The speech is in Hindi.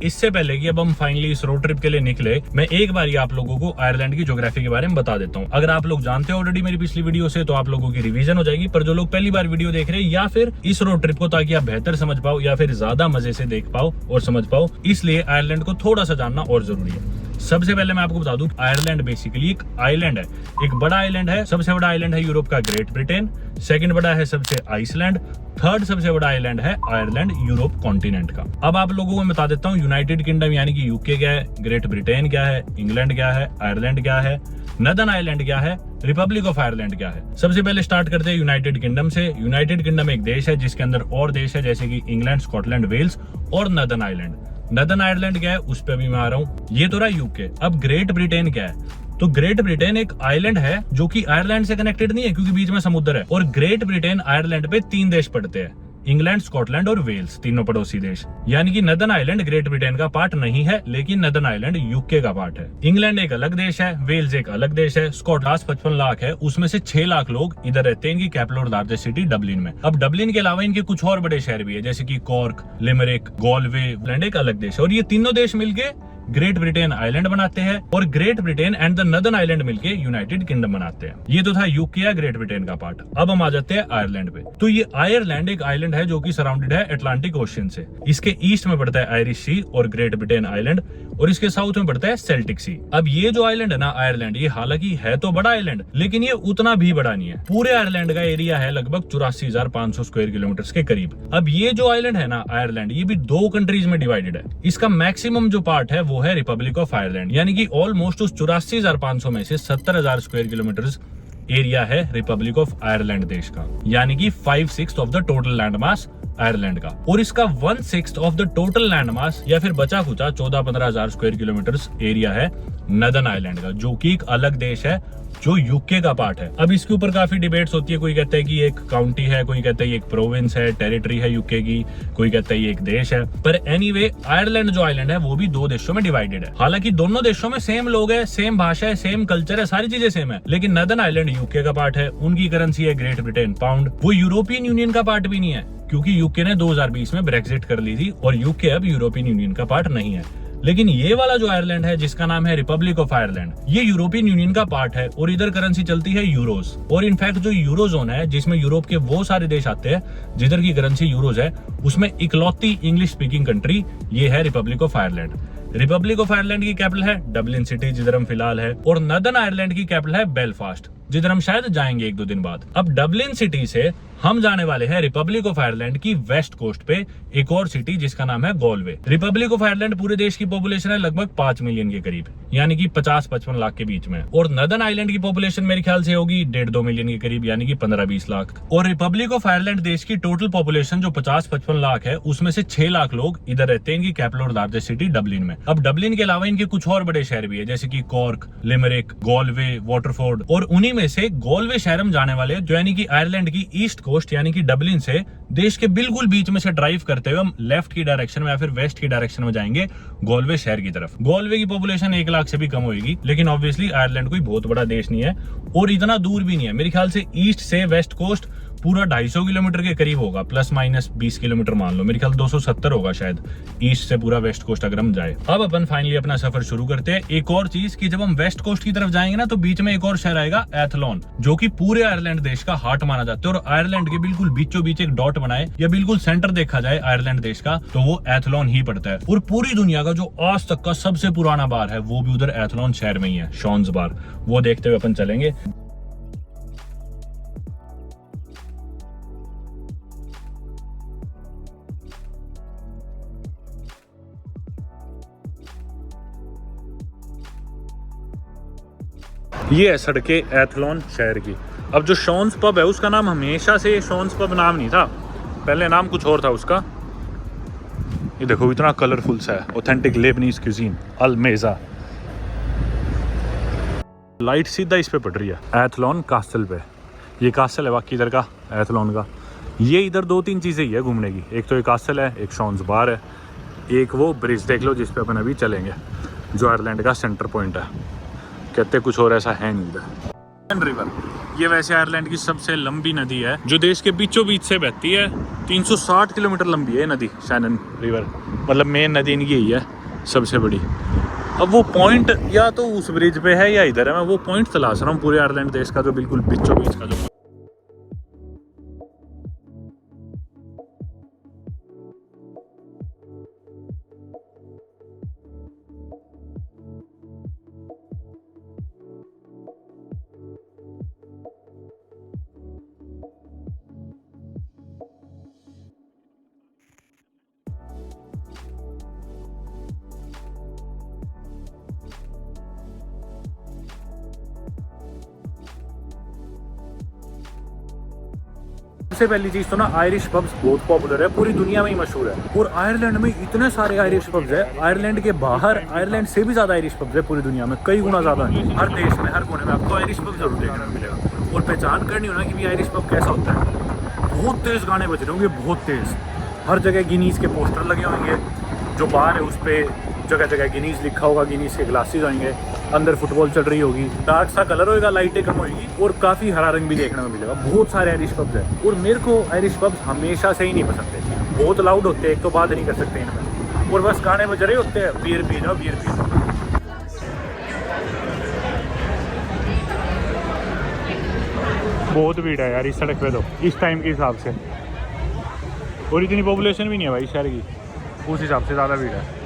इससे पहले कि अब हम फाइनली इस रोड ट्रिप के लिए निकले, मैं एक बार आप लोगों को आयरलैंड की ज्योग्राफी के बारे में बता देता हूँ। अगर आप लोग जानते हो ऑलरेडी मेरी पिछली वीडियो से तो आप लोगों की रिवीजन हो जाएगी, पर जो लोग पहली बार वीडियो देख रहे हैं या फिर इस रोड ट्रिप को ताकि आप बेहतर समझ पाओ या फिर ज्यादा मजे से देख पाओ और समझ पाओ, इसलिए आयरलैंड को थोड़ा सा जानना और जरूरी है। सबसे पहले मैं आपको बता दूं, आयरलैंड बेसिकली एक आइलैंड है, एक बड़ा आइलैंड है। सबसे बड़ा आइलैंड है यूरोप का ग्रेट ब्रिटेन, सेकंड बड़ा है सबसे आइसलैंड, थर्ड सबसे बड़ा आइलैंड है आयरलैंड यूरोप कॉन्टिनेंट का। अब आप लोगों को मैं बता देता हूँ यूनाइटेड किंगडम यानी कि यूके क्या है, ग्रेट ब्रिटेन क्या है, इंग्लैंड क्या है, आयरलैंड क्या है, नदर्न आइलैंड क्या है, रिपब्लिक ऑफ आयरलैंड क्या है। सबसे पहले स्टार्ट करते हैं यूनाइटेड किंगडम से। यूनाइटेड किंगडम एक देश है जिसके अंदर और देश है जैसे कि इंग्लैंड, स्कॉटलैंड, वेल्स और नदर्न आइलैंड। नदर्न आयरलैंड क्या है उस पर भी मैं आ रहा हूँ। ये तो रहा यूके। अब ग्रेट ब्रिटेन क्या है, तो ग्रेट ब्रिटेन एक आइलैंड है जो कि आयरलैंड से कनेक्टेड नहीं है क्योंकि बीच में समुद्र है। और ग्रेट ब्रिटेन आयरलैंड पे 3 देश पड़ते हैं, इंग्लैंड, स्कॉटलैंड और वेल्स, तीनों पड़ोसी देश। यानी कि नदर्न आइलैंड ग्रेट ब्रिटेन का पार्ट नहीं है, लेकिन नदर्न आइलैंड यूके का पार्ट है। इंग्लैंड एक अलग देश है, वेल्स एक अलग देश है, स्कॉटलैंड 55 लाख है, उसमें से 6 लाख लोग इधर रहते हैं इनकी कैपिटल और लार्जेस्ट सिटी डबलिन में। अब डबलिन के अलावा इनके कुछ और बड़े शहर भी है जैसे कि कॉर्क, लिमरिक, गॉलवे, एक अलग देश है। और ये तीनों देश मिलके ग्रेट ब्रिटेन आइलैंड बनाते हैं और great Britain and the northern island मिलके यूनाइटेड किंगडम बनाते हैं। ये तो था यूके या ग्रेट ब्रिटेन का पार्ट। अब हम आ जाते हैं आयरलैंड पे। तो ये आयरलैंड एक आइलैंड है जो कि सराउंडेड है अटलांटिक ओशियन से। इसके ईस्ट में पड़ता है आयरिश सी और ग्रेट ब्रिटेन आइलैंड, और इसके साउथ में पड़ता है सेल्टिक सी। अब ये जो आइलैंड है ना आयरलैंड, ये हालांकि है तो बड़ा आइलैंड लेकिन ये उतना भी बड़ा नहीं है। पूरे आयरलैंड का एरिया है लगभग 84,500 स्क्वायर किलोमीटर के करीब। अब ये जो आइलैंड है ना आयरलैंड, ये भी 2 कंट्रीज में डिवाइडेड है। इसका मैक्सिमम जो पार्ट है वो है रिपब्लिक ऑफ आयरलैंड, यानी कि ऑलमोस्ट उस 84,500 में से 70,000 स्क्वायर किलोमीटर एरिया है रिपब्लिक ऑफ आयरलैंड देश का, यानी कि 5/6 of the total land mass Ireland का। और इसका 1/6 of the total land mass या फिर बचा खुचा 14-15,000 स्क्वायर किलोमीटर एरिया है नदर्न आइलैंड का, जो कि एक अलग देश है जो यूके का पार्ट है। अब इसके ऊपर काफी डिबेट्स होती है, कोई कहता है कि एक काउंटी है, कोई कहता है ये एक प्रोविंस है, टेरिटरी है यूके की, कोई कहता है ये एक देश है। पर एनीवे आयरलैंड जो आइलैंड है वो भी 2 देशों में डिवाइडेड है। हालांकि दोनों देशों में सेम लोग है, सेम भाषा है, सेम कल्चर है, सारी चीजें सेम है, लेकिन नदर्न आइलैंड यूके का पार्ट है, उनकी करेंसी है ग्रेट ब्रिटेन पाउंड। वो यूरोपियन यूनियन का पार्ट भी नहीं है क्योंकि यूके ने 2020 में ब्रेक्सिट कर ली थी और यूके अब यूरोपियन यूनियन का पार्ट नहीं है। लेकिन ये वाला जो आयरलैंड है जिसका नाम है रिपब्लिक ऑफ आयरलैंड, ये यूरोपियन यूनियन का पार्ट है और इधर करेंसी चलती है यूरोस। और इनफैक्ट जो यूरोजोन है जिसमें यूरोप के वो सारे देश आते हैं जिधर की करेंसी यूरोज है, उसमें इकलौती इंग्लिश स्पीकिंग कंट्री ये है Republic of Ireland. Republic of Ireland की कैपिटल है डबलिन सिटी जिधर हम फिलहाल है, और नदर्न आयरलैंड की कैपिटल है बेलफास्ट जिधर हम शायद जाएंगे 1-2 दिन बाद। अब डबलिन सिटी से हम जाने वाले हैं रिपब्लिक ऑफ आयरलैंड की वेस्ट कोस्ट पे एक और सिटी जिसका नाम है गॉलवे। रिपब्लिक ऑफ आयरलैंड पूरे देश की पॉपुलेशन है लगभग 5 मिलियन के करीब, यानी कि 50-55 लाख के बीच में। और नदर्न आइलैंड की पॉपुलेशन मेरे ख्याल से होगी 1.5-2 मिलियन के करीब, यानी कि 15-20 लाख। और रिपब्लिक ऑफ आयरलैंड देश की टोटल पॉपुलेशन जो 50-55 लाख है उसमें से 6 लाख लोग इधर रहते हैं इनकी कैपिटल और लार्जेस्ट सिटी डबलिन में। अब डबलिन के अलावा इनके कुछ और बड़े शहर भी है जैसे कि कॉर्क, लिमरिक, गॉलवे, वाटरफोर्ड, और उन्हीं में से गॉलवे शहर हम जाने वाले हैं जो यानी कि आयरलैंड की ईस्ट कोस्ट यानी कि डबलिन से देश के बिल्कुल बीच में से ड्राइव करते हुए हम लेफ्ट की डायरेक्शन में या फिर वेस्ट की डायरेक्शन में जाएंगे गॉलवे शहर की तरफ। गॉलवे की पॉपुलेशन 1 लाख से भी कम होगी, लेकिन ऑब्वियसली आयरलैंड कोई बहुत बड़ा देश नहीं है और इतना दूर भी नहीं है। मेरे ख्याल से ईस्ट से वेस्ट कोस्ट पूरा 250 किलोमीटर के करीब होगा, ±20 किलोमीटर मान लो। मेरे ख्याल 270 होगा शायद ईस्ट से पूरा वेस्ट कोस्ट अगर हम जाए। अब अपन फाइनली अपना सफर शुरू करते हैं। एक और चीज कि जब हम वेस्ट कोस्ट की तरफ जाएंगे ना तो बीच में एक और शहर आएगा एथलॉन, जो कि पूरे आयरलैंड देश का हार्ट माना जाता है। और आयरलैंड के बिल्कुल बीचों बीच एक डॉट बनाए या बिल्कुल सेंटर देखा जाए आयरलैंड देश का तो वो एथलॉन ही पड़ता है। और पूरी दुनिया का जो आज तक का सबसे पुराना बार है वो भी उधर एथलॉन शहर में ही है, शॉन्स बार। वो देखते हुए अपन चलेंगे। ये है सड़कें एथलॉन शहर की। अब जो शॉन्स पब है उसका नाम हमेशा से शॉन्स पब नाम नहीं था, पहले नाम कुछ और था उसका। ये देखो इतना कलरफुल सा है, ऑथेंटिक लेबनीज क्यूजीन अल्मेजा। लाइट सीधा इस पे पड़ रही है एथलॉन कास्टल पे। ये कास्टल है बाकी इधर का एथलॉन का। ये इधर 2-3 चीज़ें ही है घूमने की, एक तो ये कास्टल है, एक शॉन्स बार है, एक वो ब्रिज देख लो जिस पे अपन अभी चलेंगे जो आयरलैंड का सेंटर पॉइंट है। कहते कुछ और ऐसा है नहीं इधर। रिवर ये वैसे आयरलैंड की सबसे लंबी नदी है जो देश के बीचों बीच से बहती है। 360 किलोमीटर लंबी है नदी शैनन रिवर, मतलब मेन नदी इनकी यही है सबसे बड़ी। अब वो पॉइंट या तो उस ब्रिज पे है या इधर है, मैं वो पॉइंट तलाश रहा हूँ पूरे आयरलैंड देश का जो बिल्कुल बीचों बीच का जो। सबसे पहली चीज तो ना आयरिश पब्स बहुत पॉपुलर है, पूरी दुनिया में ही मशहूर है। और आयरलैंड में इतने सारे आयरिश पब्स है, आयरलैंड के बाहर आयरलैंड से भी ज्यादा आयरिश पब्स है पूरी दुनिया में, कई गुना ज्यादा है। हर देश में हर कोने में आपको आयरिश पब जरूर देखने को मिलेगा। और पहचान करनी हो ना कि भी आयरिश पब कैसा होता है, बहुत तेज गाने बज रहे होंगे, बहुत तेज। हर जगह गिनीज के पोस्टर लगे होंगे, जो बार है उस पर जगह जगह गिनीज लिखा होगा, गिनीज के ग्लासेस होंगे, अंदर फुटबॉल चल रही होगी, डार्क सा कलर होगा, लाइटें कम होगी और काफ़ी हरा रंग भी देखने को मिलेगा। बहुत सारे आयरिश पब्स हैं और मेरे को आयरिश पब्स हमेशा से ही नहीं पसंद थे, बहुत लाउड होते हैं, एक तो बात नहीं कर सकते इनमें, और बस गाने बज रहे होते हैं, बियर पी जाओ बियर पी जाओ। बहुत भीड़ है यार इस सड़क पे तो इस टाइम के हिसाब से, और इतनी पॉपुलेशन भी नहीं है भाई शहर की, उस हिसाब से ज़्यादा भीड़ है।